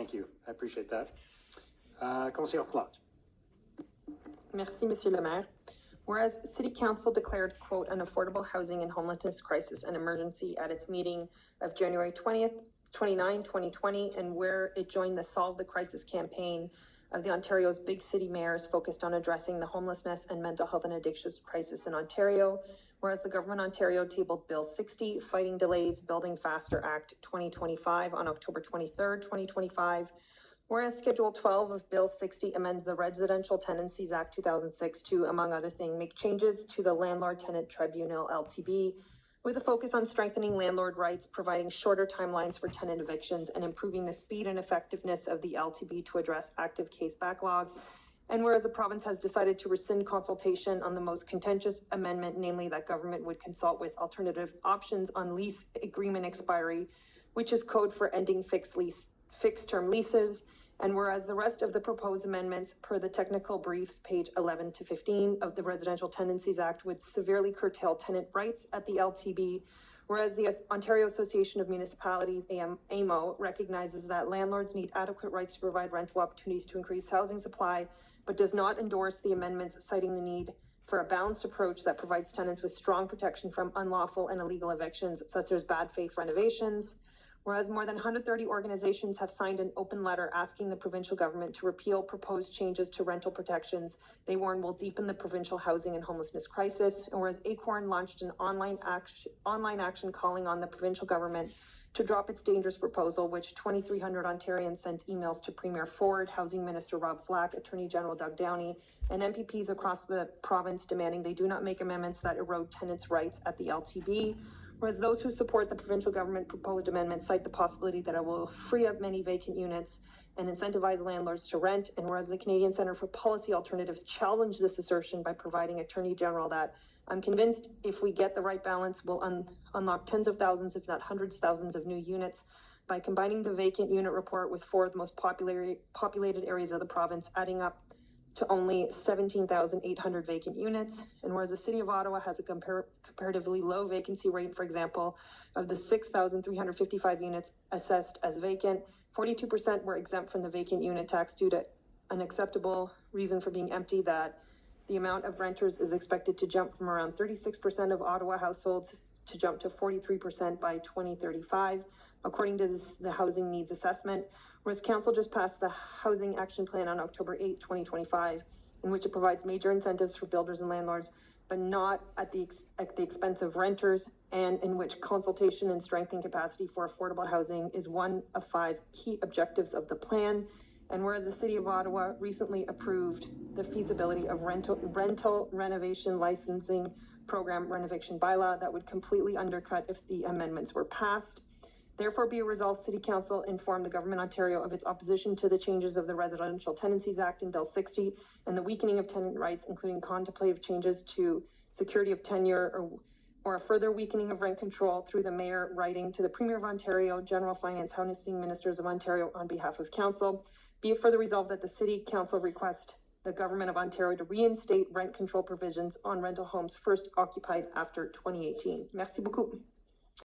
Thank you. I appreciate that. Councillor Plot. Merci, Monsieur le Maire. Whereas City Council declared, quote, an affordable housing and homelessness crisis an emergency at its meeting of January 29, 2020, and where it joined the Solve the Crisis campaign of the Ontario's big city mayors focused on addressing the homelessness and mental health and addictions crisis in Ontario, whereas the Government of Ontario tabled Bill c-60, Fighting Delays, Building Faster Act 2025 on October 23rd, 2025, whereas Schedule 12 of Bill c-60 amends the Residential Tenancies Act 2006 to, among other things, make changes to the Landlord Tenant Tribunal LTB, with a focus on strengthening landlord rights, providing shorter timelines for tenant evictions, and improving the speed and effectiveness of the LTB to address active case backlog. And whereas the province has decided to rescind consultation on the most contentious amendment, namely that government would consult with alternative options on lease agreement expiry, which is code for ending fixed term leases. And whereas the rest of the proposed amendments per the technical briefs, page 11 to 15 of the Residential Tenancies Act, would severely curtail tenant rights at the LTB, whereas the Ontario Association of Municipalities, AMO, recognizes that landlords need adequate rights to provide rental opportunities to increase housing supply, but does not endorse the amendments, citing the need for a balanced approach that provides tenants with strong protection from unlawful and illegal evictions, such as bad faith renovations. Whereas more than 130 organizations have signed an open letter asking the provincial government to repeal proposed changes to rental protections they warn will deepen the provincial housing and homelessness crisis. And whereas ACORN launched an online action calling on the provincial government to drop its dangerous proposal, which 2,300 Ontarians sent emails to Premier Ford, Housing Minister Rob Flack, Attorney General Doug Downey, and MPPs across the province demanding they do not make amendments that erode tenants' rights at the LTB. Whereas those who support the provincial government proposed amendment cite the possibility that it will free up many vacant units and incentivize landlords to rent. And whereas the Canadian Centre for Policy Alternatives challenged this assertion by providing Attorney General that I'm convinced if we get the right balance, we'll unlock tens of thousands, if not hundreds of thousands of new units by combining the vacant unit report with 4 of the most populated areas of the province, adding up to only 17,800 vacant units. And whereas the City of Ottawa has a comparatively low vacancy rate, for example, of the 6,355 units assessed as vacant, 42% were exempt from the vacant unit tax due to an acceptable reason for being empty, that the amount of renters is expected to jump from around 36% of Ottawa households to jump to 43% by 2035, according to the Housing Needs Assessment. Whereas Council just passed the Housing Action Plan on October 8, 2025, in which it provides major incentives for builders and landlords, but not at the expense of renters, and in which consultation and strengthening capacity for affordable housing is one of 5 key objectives of the plan. And whereas the City of Ottawa recently approved the feasibility of rental renovation licensing program renovation bylaw that would completely undercut if the amendments were passed. Therefore, be it resolved, City Council inform the Government of Ontario of its opposition to the changes of the Residential Tenancies Act in Bill c-60 and the weakening of tenant rights, including contemplative changes to security of tenure or a further weakening of rent control, through the Mayor writing to the Premier of Ontario, General Finance, Housing Ministers of Ontario on behalf of Council. Be it further resolved that the City Council request the Government of Ontario to reinstate rent control provisions on rental homes first occupied after 2018. Merci beaucoup.